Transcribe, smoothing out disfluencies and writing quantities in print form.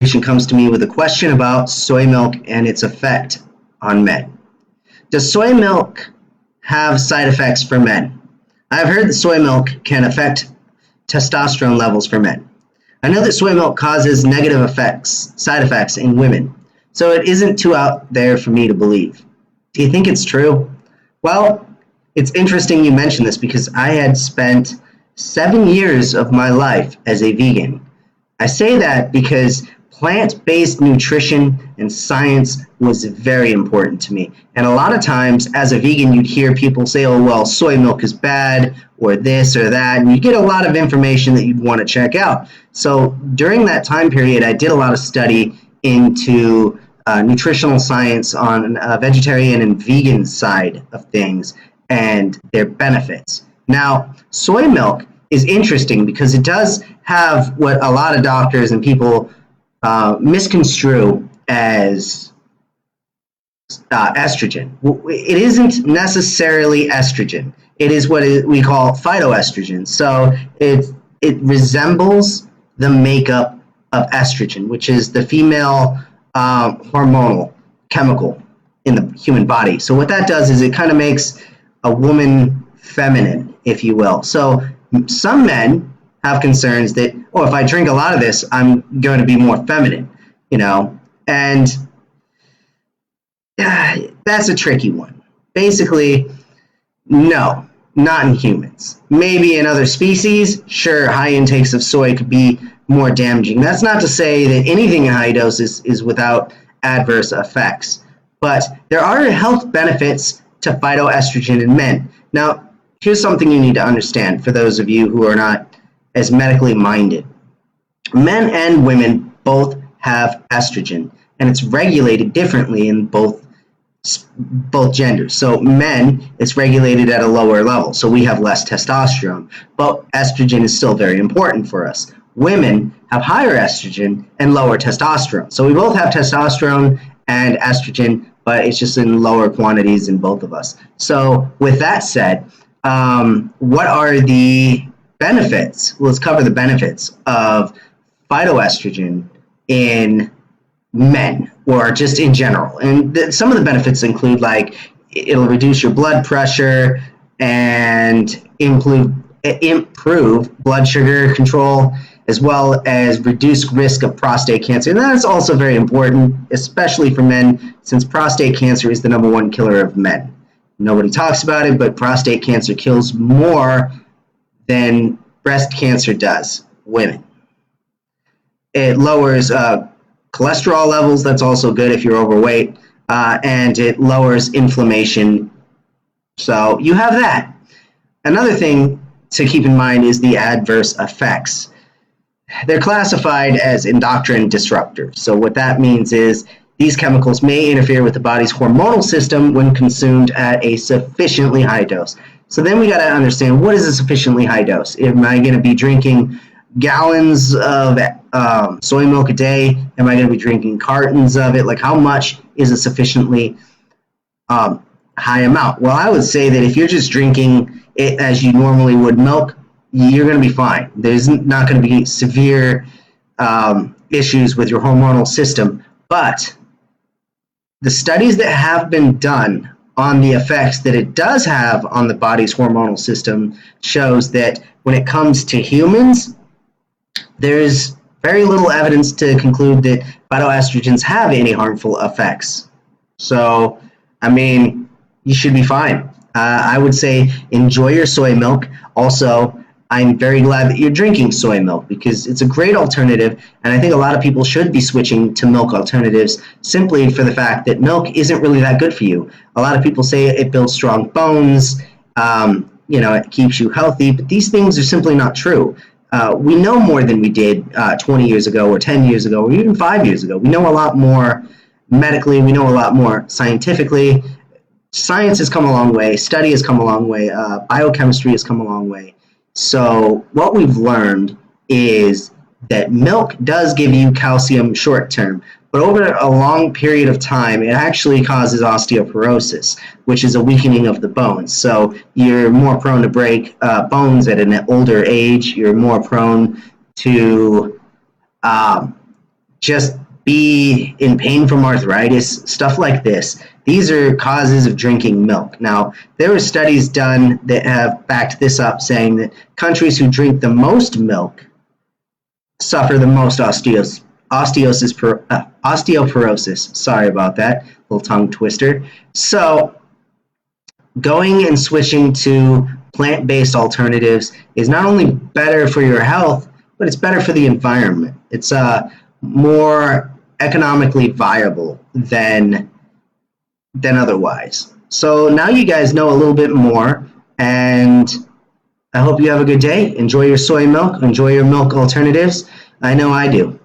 patient comes to me with a question about soy milk and its effect on men. Does soy milk have side effects for men? I've heard that soy milk can affect testosterone levels for men. I know that soy milk causes negative side effects in women, so it isn't too out there for me to believe. Do you think it's true? Well, it's interesting you mention this because I had spent 7 years of my life as a vegan. I say that because plant-based nutrition and science was very important to me. And a lot of times as a vegan, you'd hear people say, oh, well, soy milk is bad or this or that. And you get a lot of information that you'd want to check out. So during that time period, I did a lot of study into nutritional science on vegetarian and vegan side of things and their benefits. Now, soy milk is interesting because it does have what a lot of doctors and people misconstrue as estrogen. It isn't necessarily estrogen. It is what we call phytoestrogens. So it resembles the makeup of estrogen, which is the female hormonal chemical in the human body. So what that does is it kind of makes a woman feminine, if you will. So some men have concerns that, oh, if I drink a lot of this, I'm going to be more feminine, and that's a tricky one. Basically, no, not in humans. Maybe in other species, sure, high intakes of soy could be more damaging. That's not to say that anything in high doses is without adverse effects, but there are health benefits to phytoestrogen in men. Now, here's something you need to understand for those of you who are not as medically minded. Men and women both have estrogen, and it's regulated differently in both genders. So men, it's regulated at a lower level, so we have less testosterone, but estrogen is still very important for us. Women have higher estrogen and lower testosterone. So we both have testosterone and estrogen, but it's just in lower quantities in both of us. So with that said, what are the benefits? Let's cover the benefits of phytoestrogen in men, or just in general. And some of the benefits include, like, it'll reduce your blood pressure and improve blood sugar control, as well as reduce risk of prostate cancer. And that's also very important, especially for men, since prostate cancer is the #1 killer of men. Nobody talks about it, but prostate cancer kills more than breast cancer does women. It lowers cholesterol levels. That's also good if you're overweight. And it lowers inflammation. So you have that. Another thing to keep in mind is the adverse effects. They're classified as endocrine disruptors. So what that means is these chemicals may interfere with the body's hormonal system when consumed at a sufficiently high dose. So then we got to understand, what is a sufficiently high dose? Am I going to be drinking gallons of soy milk a day? Am I going to be drinking cartons of it? Like, how much is a sufficiently high amount? Well, I would say that if you're just drinking it as you normally would milk, you're going to be fine. There's not going to be severe issues with your hormonal system. But the studies that have been done on the effects that it does have on the body's hormonal system shows that when it comes to humans, there's very little evidence to conclude that phytoestrogens have any harmful effects. So, I mean, you should be fine. I would say enjoy your soy milk. Also, I'm very glad that you're drinking soy milk because it's a great alternative, and I think a lot of people should be switching to milk alternatives simply for the fact that milk isn't really that good for you. A lot of people say it builds strong bones, it keeps you healthy, but these things are simply not true. We know more than we did 20 years ago or 10 years ago or even 5 years ago. We know a lot more medically. We know a lot more scientifically. Science has come a long way. Study has come a long way. Biochemistry has come a long way. So what we've learned is that milk does give you calcium short term, but over a long period of time, it actually causes osteoporosis, which is a weakening of the bones. So you're more prone to break bones at an older age. You're more prone to just be in pain from arthritis, stuff like this. These are causes of drinking milk. Now, there were studies done that have backed this up, saying that countries who drink the most milk suffer the most osteoporosis. Sorry about that, little tongue twister. So, going and switching to plant-based alternatives is not only better for your health, but it's better for the environment. It's more economically viable than otherwise. So now you guys know a little bit more, and I hope you have a good day. Enjoy your soy milk, enjoy your milk alternatives. I know I do.